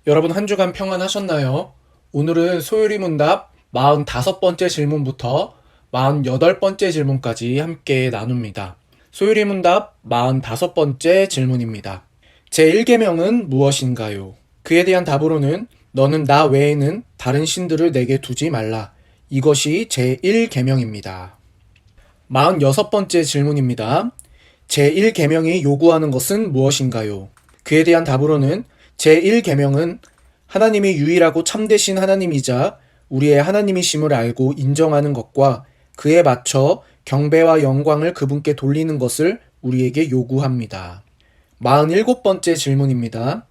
여러분 한 주간 평안하셨나요? 오늘은 소율이 문답 45번째 질문부터 48번째 질문까지 함께 나눕니다. 소율이 문답 45번째 질문입니다. 제1계명은 무엇인가요? 그에 대한 답으로는 너는 나 외에는 다른 신들을 내게 두지 말라. 이것이 제1계명입니다. 46번째 질문입니다. 제1계명이 요구하는 것은 무엇인가요? 그에 대한 답으로는 제1계명은 하나님이 유일하고 참되신 하나님이자 우리의 하나님이심을 알고 인정하는 것과 그에 맞춰 경배와 영광을 그분께 돌리는 것을 우리에게 요구합니다. 47번째 질문입니다.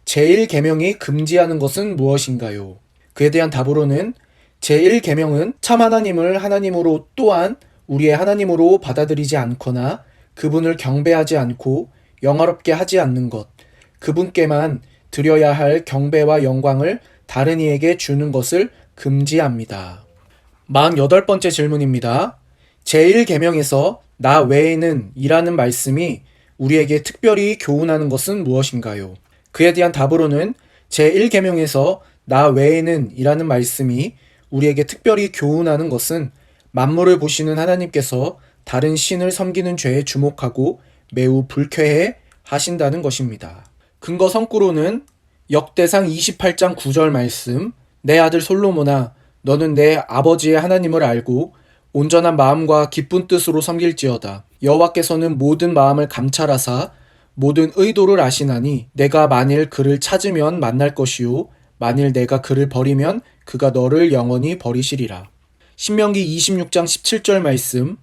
제1계명이 금지하는 것은 무엇인가요? 그에 대한 답으로는 제1계명은 참 하나님을 하나님으로 또한 우리의 하나님으로 받아들이지 않거나 그분을 경배하지 않고 영화롭게 하지 않는 것, 그분께만 드려야 할 경배와 영광을 다른 이에게 주는 것을 금지합니다. 48번째 질문입니다. 제1계명에서 나 외에는 이라는 말씀이 우리에게 특별히 교훈하는 것은 무엇인가요? 그에 대한 답으로는 제1계명에서 나 외에는 이라는 말씀이 우리에게 특별히 교훈하는 것은 만물을 보시는 하나님께서 다른 신을 섬기는 죄에 주목하고 매우 불쾌해 하신다는 것입니다. 근거 성구로는 역대상 28장 9절 말씀, 내 아들 솔로몬아 너는 내 아버지의 하나님을 알고 온전한 마음과 기쁜 뜻으로 섬길지어다. 여호와께서는 모든 마음을 감찰하사 모든 의도를 아시나니 내가 만일 그를 찾으면 만날 것이요 만일 내가 그를 버리면 그가 너를 영원히 버리시리라. 신명기 26장 17절 말씀,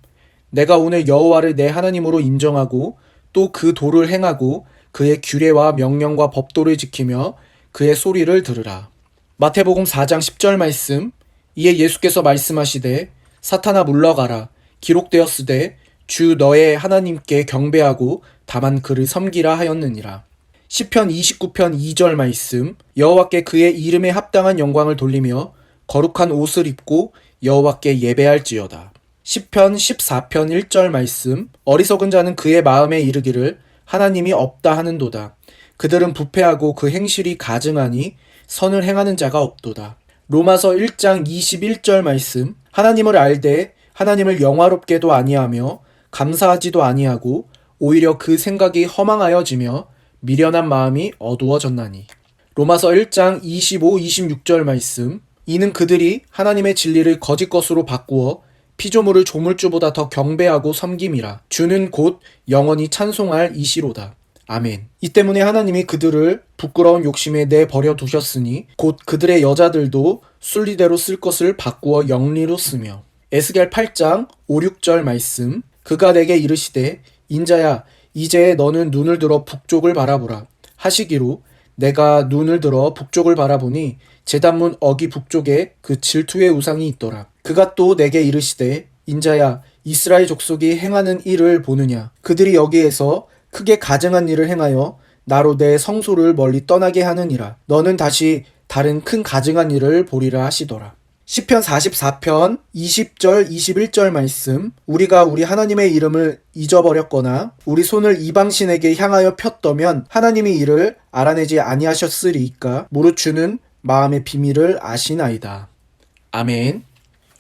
내가 오늘 여호와를 내 하나님으로 인정하고 또 그 도를 행하고 그의 규례와 명령과 법도를 지키며 그의 소리를 들으라. 마태복음 4장 10절 말씀, 이에 예수께서 말씀하시되 사탄아 물러가라. 기록되었으되 주 너의 하나님께 경배하고 다만 그를 섬기라 하였느니라. 시편 29편 2절 말씀, 여호와께 그의 이름에 합당한 영광을 돌리며 거룩한 옷을 입고 여호와께 예배할지어다. 시편 14편 1절 말씀, 어리석은 자는 그의 마음에 이르기를 하나님이 없다 하는도다. 그들은 부패하고 그 행실이 가증하니 선을 행하는 자가 없도다. 로마서 1장 21절 말씀, 하나님을 알되 하나님을 영화롭게도 아니하며 감사하지도 아니하고 오히려 그 생각이 허망하여지며 미련한 마음이 어두워졌나니. 로마서 1장 25, 26절 말씀, 이는 그들이 하나님의 진리를 거짓 것으로 바꾸어 피조물을 조물주보다 더 경배하고 섬김이라. 주는 곧 영원히 찬송할 이시로다. 아멘. 이 때문에 하나님이 그들을 부끄러운 욕심에 내버려 두셨으니 곧 그들의 여자들도 순리대로 쓸 것을 바꾸어 영리로 쓰며. 에스겔 8장 5, 6절 말씀, 그가 내게 이르시되 인자야 이제 너는 눈을 들어 북쪽을 바라보라 하시기로 내가 눈을 들어 북쪽을 바라보니 제단문 어기 북쪽에 그 질투의 우상이 있더라. 그가 또 내게 이르시되 인자야 이스라엘 족속이 행하는 일을 보느냐. 그들이 여기에서 크게 가증한 일을 행하여 나로 내 성소를 멀리 떠나게 하느니라. 너는 다시 다른 큰 가증한 일을 보리라 하시더라. 시편 44편 20절 21절 말씀, 우리가 우리 하나님의 이름을 잊어버렸거나 우리 손을 이방신에게 향하여 폈더면 하나님이 이를 알아내지 아니하셨으리이까 무릇 주는 마음의 비밀을 아시나이다. 아멘.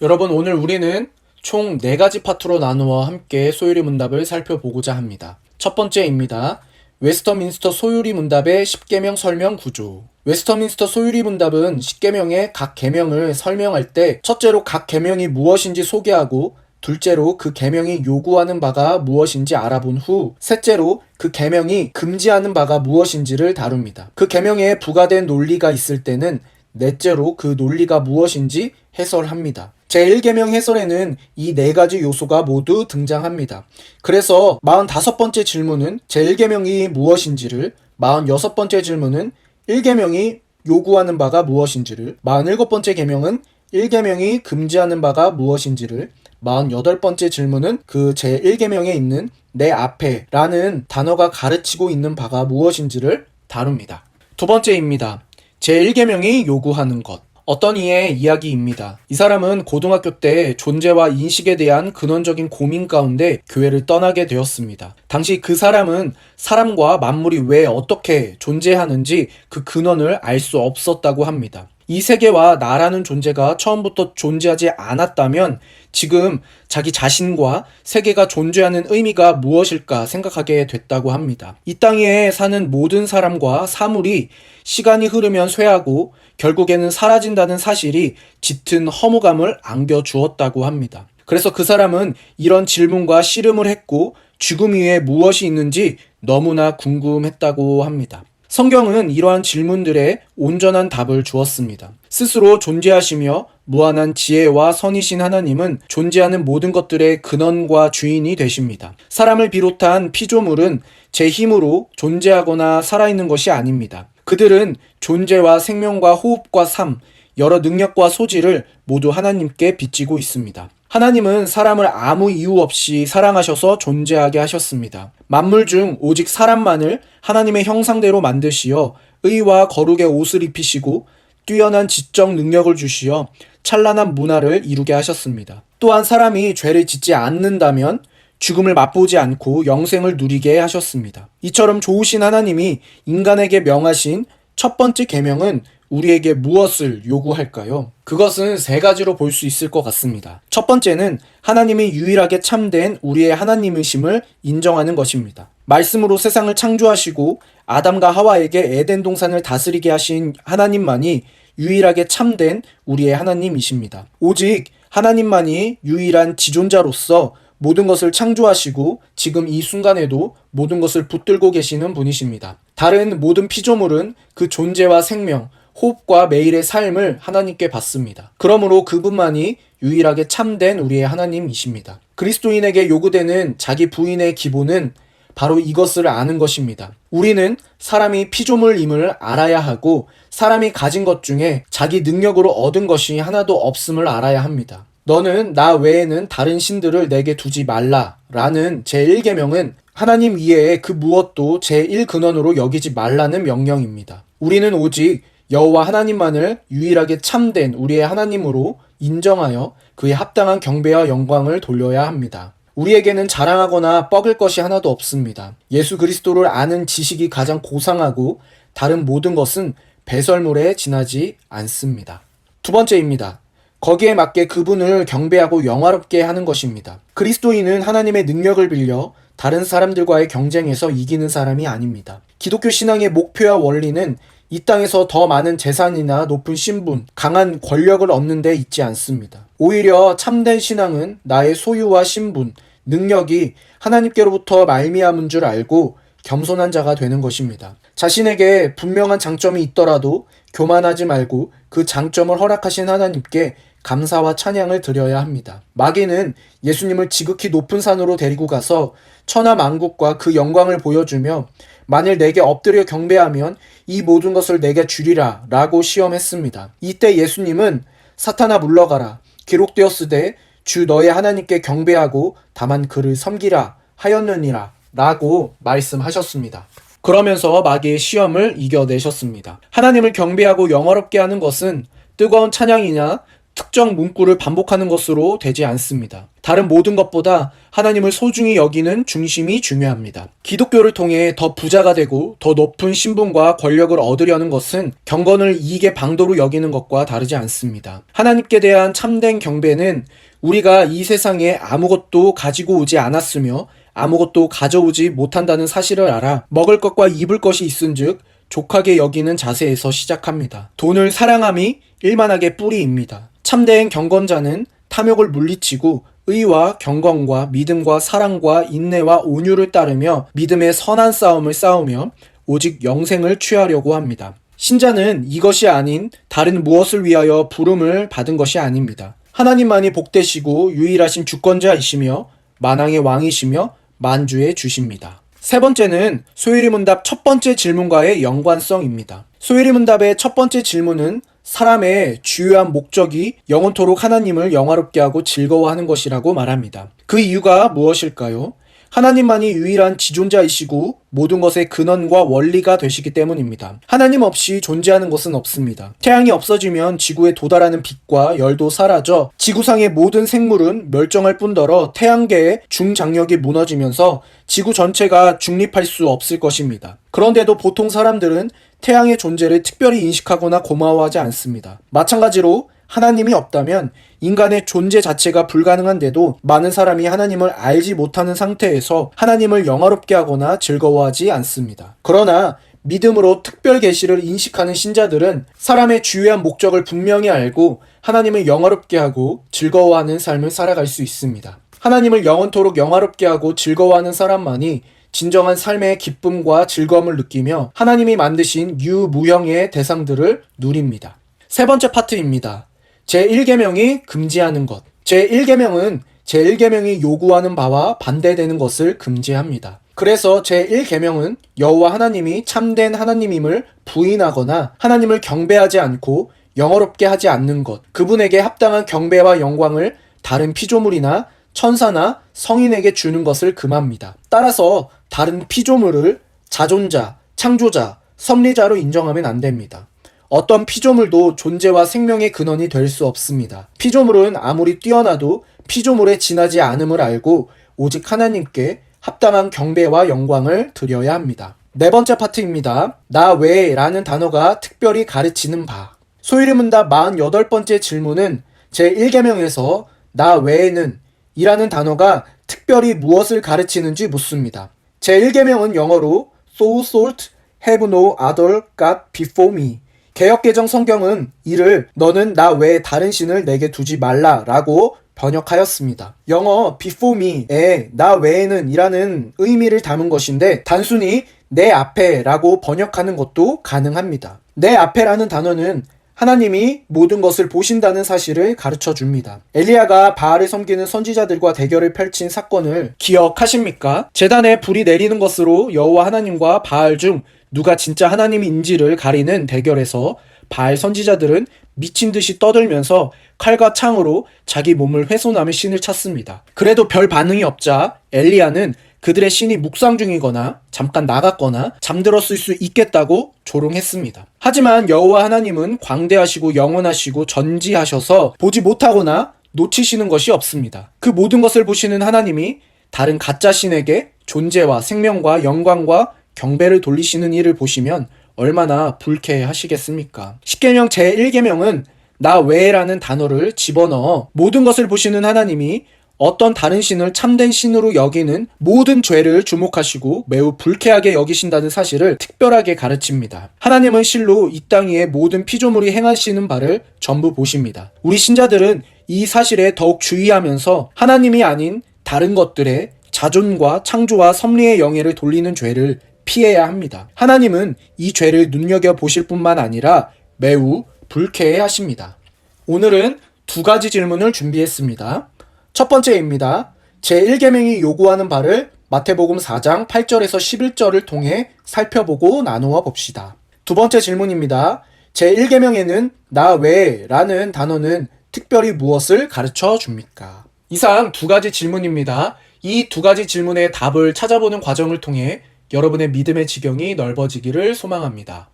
여러분, 오늘 우리는 총 4가지 파트로 나누어 함께 소율이 문답을 살펴보고자 합니다. 첫 번째입니다. 웨스터민스터 소율이 문답의 10계명 설명 구조. 웨스터민스터 소율이 문답은 10계명의 각 계명을 설명할 때 첫째로 각 계명이 무엇인지 소개하고 둘째로 그 계명이 요구하는 바가 무엇인지 알아본 후 셋째로 그 계명이 금지하는 바가 무엇인지를 다룹니다. 그 계명에 부과된 논리가 있을 때는 넷째로 그 논리가 무엇인지 해설합니다. 제1계명 해설에는 이 4가지 요소가 모두 등장합니다. 그래서 45번째 질문은 제1계명이 무엇인지를, 46번째 질문은 1계명이 요구하는 바가 무엇인지를, 47번째 계명은 1계명이 금지하는 바가 무엇인지를, 48번째 질문은 그 제1계명에 있는 내 앞에 라는 단어가 가르치고 있는 바가 무엇인지를 다룹니다. 두 번째입니다. 제1계명이 요구하는 것. 어떤 이의 이야기입니다. 이 사람은 고등학교 때 존재와 인식에 대한 근원적인 고민 가운데 교회를 떠나게 되었습니다. 당시 그 사람은 사람과 만물이 왜 어떻게 존재하는지 그 근원을 알 수 없었다고 합니다. 이 세계와 나라는 존재가 처음부터 존재하지 않았다면 지금 자기 자신과 세계가 존재하는 의미가 무엇일까 생각하게 됐다고 합니다. 이 땅에 사는 모든 사람과 사물이 시간이 흐르면 쇠하고 결국에는 사라진다는 사실이 짙은 허무감을 안겨주었다고 합니다. 그래서 그 사람은 이런 질문과 씨름을 했고 죽음 위에 무엇이 있는지 너무나 궁금했다고 합니다. 성경은 이러한 질문들에 온전한 답을 주었습니다. 스스로 존재하시며 무한한 지혜와 선이신 하나님은 존재하는 모든 것들의 근원과 주인이 되십니다. 사람을 비롯한 피조물은 제 힘으로 존재하거나 살아있는 것이 아닙니다. 그들은 존재와 생명과 호흡과 삶, 여러 능력과 소질을 모두 하나님께 빚지고 있습니다. 하나님은 사람을 아무 이유 없이 사랑하셔서 존재하게 하셨습니다. 만물 중 오직 사람만을 하나님의 형상대로 만드시어 의와 거룩의 옷을 입히시고 뛰어난 지적 능력을 주시어 찬란한 문화를 이루게 하셨습니다. 또한 사람이 죄를 짓지 않는다면 죽음을 맛보지 않고 영생을 누리게 하셨습니다. 이처럼 좋으신 하나님이 인간에게 명하신 첫 번째 계명은 우리에게 무엇을 요구할까요? 그것은 세 가지로 볼 수 있을 것 같습니다. 첫 번째는 하나님이 유일하게 참된 우리의 하나님이심을 인정하는 것입니다. 말씀으로 세상을 창조하시고 아담과 하와에게 에덴 동산을 다스리게 하신 하나님만이 유일하게 참된 우리의 하나님이십니다. 오직 하나님만이 유일한 지존자로서 모든 것을 창조하시고 지금 이 순간에도 모든 것을 붙들고 계시는 분이십니다. 다른 모든 피조물은 그 존재와 생명, 호흡과 매일의 삶을 하나님께 받습니다. 그러므로 그분만이 유일하게 참된 우리의 하나님이십니다. 그리스도인에게 요구되는 자기 부인의 기본은 바로 이것을 아는 것입니다. 우리는 사람이 피조물임을 알아야 하고 사람이 가진 것 중에 자기 능력으로 얻은 것이 하나도 없음을 알아야 합니다. 너는 나 외에는 다른 신들을 내게 두지 말라 라는 제1계명은 하나님 이외에 그 무엇도 제1근원으로 여기지 말라는 명령입니다. 우리는 오직 여호와 하나님만을 유일하게 참된 우리의 하나님으로 인정하여 그에 합당한 경배와 영광을 돌려야 합니다. 우리에게는 자랑하거나 뻐글 것이 하나도 없습니다. 예수 그리스도를 아는 지식이 가장 고상하고 다른 모든 것은 배설물에 지나지 않습니다. 두 번째입니다. 거기에 맞게 그분을 경배하고 영화롭게 하는 것입니다. 그리스도인은 하나님의 능력을 빌려 다른 사람들과의 경쟁에서 이기는 사람이 아닙니다. 기독교 신앙의 목표와 원리는 이 땅에서 더 많은 재산이나 높은 신분, 강한 권력을 얻는 데 있지 않습니다. 오히려 참된 신앙은 나의 소유와 신분, 능력이 하나님께로부터 말미암은 줄 알고 겸손한 자가 되는 것입니다. 자신에게 분명한 장점이 있더라도 교만하지 말고 그 장점을 허락하신 하나님께 감사와 찬양을 드려야 합니다. 마귀는 예수님을 지극히 높은 산으로 데리고 가서 천하 만국과 그 영광을 보여주며 만일 내게 엎드려 경배하면 이 모든 것을 내게 주리라 라고 시험했습니다. 이때 예수님은 사탄아 물러가라 기록되었으되 주 너의 하나님께 경배하고 다만 그를 섬기라 하였느니라 라고 말씀하셨습니다. 그러면서 마귀의 시험을 이겨내셨습니다. 하나님을 경배하고 영화롭게 하는 것은 뜨거운 찬양이나 특정 문구를 반복하는 것으로 되지 않습니다. 다른 모든 것보다 하나님을 소중히 여기는 중심이 중요합니다. 기독교를 통해 더 부자가 되고 더 높은 신분과 권력을 얻으려는 것은 경건을 이익의 방도로 여기는 것과 다르지 않습니다. 하나님께 대한 참된 경배는 우리가 이 세상에 아무것도 가지고 오지 않았으며 아무것도 가져오지 못한다는 사실을 알아 먹을 것과 입을 것이 있은즉 족하게 여기는 자세에서 시작합니다. 돈을 사랑함이 일만하게 뿌리입니다. 참된 경건자는 탐욕을 물리치고 의와 경건과 믿음과 사랑과 인내와 온유를 따르며 믿음의 선한 싸움을 싸우며 오직 영생을 취하려고 합니다. 신자는 이것이 아닌 다른 무엇을 위하여 부름을 받은 것이 아닙니다. 하나님만이 복되시고 유일하신 주권자이시며 만왕의 왕이시며 만주의 주십니다. 세 번째는 소요리 문답 첫 번째 질문과의 연관성입니다. 소요리 문답의 첫 번째 질문은 사람의 주요한 목적이 영원토록 하나님을 영화롭게 하고 즐거워하는 것이라고 말합니다. 그 이유가 무엇일까요? 하나님만이 유일한 지존자이시고 모든 것의 근원과 원리가 되시기 때문입니다. 하나님 없이 존재하는 것은 없습니다. 태양이 없어지면 지구에 도달하는 빛과 열도 사라져 지구상의 모든 생물은 멸종할 뿐더러 태양계의 중장력이 무너지면서 지구 전체가 중립할 수 없을 것입니다. 그런데도 보통 사람들은 태양의 존재를 특별히 인식하거나 고마워하지 않습니다. 마찬가지로 하나님이 없다면 인간의 존재 자체가 불가능한데도 많은 사람이 하나님을 알지 못하는 상태에서 하나님을 영화롭게 하거나 즐거워하지 않습니다. 그러나 믿음으로 특별 계시를 인식하는 신자들은 사람의 주요한 목적을 분명히 알고 하나님을 영화롭게 하고 즐거워하는 삶을 살아갈 수 있습니다. 하나님을 영원토록 영화롭게 하고 즐거워하는 사람만이 진정한 삶의 기쁨과 즐거움을 느끼며 하나님이 만드신 유무형의 대상들을 누립니다. 세 번째 파트입니다. 제1계명이 금지하는 것. 제1계명은 제1계명이 요구하는 바와 반대되는 것을 금지합니다. 그래서 제1계명은 여호와 하나님이 참된 하나님임을 부인하거나 하나님을 경배하지 않고 영어롭게 하지 않는 것, 그분에게 합당한 경배와 영광을 다른 피조물이나 천사나 성인에게 주는 것을 금합니다. 따라서 다른 피조물을 자존자, 창조자, 섭리자로 인정하면 안 됩니다. 어떤 피조물도 존재와 생명의 근원이 될 수 없습니다. 피조물은 아무리 뛰어나도 피조물에 지나지 않음을 알고 오직 하나님께 합당한 경배와 영광을 드려야 합니다. 네 번째 파트입니다. 나 외에 라는 단어가 특별히 가르치는 바. 소유리문답 48번째 질문은 제1계명에서 나 외에는 이라는 단어가 특별히 무엇을 가르치는지 묻습니다. 제1계명은 영어로 So shalt have no other God before me. 개역개정 성경은 이를 너는 나 외에 다른 신을 내게 두지 말라 라고 번역하였습니다. 영어 before me에 나 외에는 이라는 의미를 담은 것인데 단순히 내 앞에 라고 번역하는 것도 가능합니다. 내 앞에라는 단어는 하나님이 모든 것을 보신다는 사실을 가르쳐 줍니다. 엘리야가 바알을 섬기는 선지자들과 대결을 펼친 사건을 기억하십니까? 제단에 불이 내리는 것으로 여호와 하나님과 바알 중 누가 진짜 하나님인지를 가리는 대결에서 바알 선지자들은 미친 듯이 떠들면서 칼과 창으로 자기 몸을 훼손하며 신을 찾습니다. 그래도 별 반응이 없자 엘리야는 그들의 신이 묵상 중이거나 잠깐 나갔거나 잠들었을 수 있겠다고 조롱했습니다. 하지만 여호와 하나님은 광대하시고 영원하시고 전지하셔서 보지 못하거나 놓치시는 것이 없습니다. 그 모든 것을 보시는 하나님이 다른 가짜 신에게 존재와 생명과 영광과 경배를 돌리시는 일을 보시면 얼마나 불쾌하시겠습니까? 십계명 제1계명은 나 외에라는 단어를 집어넣어 모든 것을 보시는 하나님이 어떤 다른 신을 참된 신으로 여기는 모든 죄를 주목하시고 매우 불쾌하게 여기신다는 사실을 특별하게 가르칩니다. 하나님은 실로 이 땅 위의 모든 피조물이 행하시는 바를 전부 보십니다. 우리 신자들은 이 사실에 더욱 주의하면서 하나님이 아닌 다른 것들의 자존과 창조와 섭리의 영예를 돌리는 죄를 피해야 합니다. 하나님은 이 죄를 눈여겨보실 뿐만 아니라 매우 불쾌해 하십니다. 오늘은 두 가지 질문을 준비했습니다. 첫 번째입니다. 제1계명이 요구하는 바를 마태복음 4장 8절에서 11절을 통해 살펴보고 나누어 봅시다. 두 번째 질문입니다. 제1계명에는 나 외에 라는 단어는 특별히 무엇을 가르쳐 줍니까? 이상 두 가지 질문입니다. 이 두 가지 질문의 답을 찾아보는 과정을 통해 여러분의 믿음의 지경이 넓어지기를 소망합니다.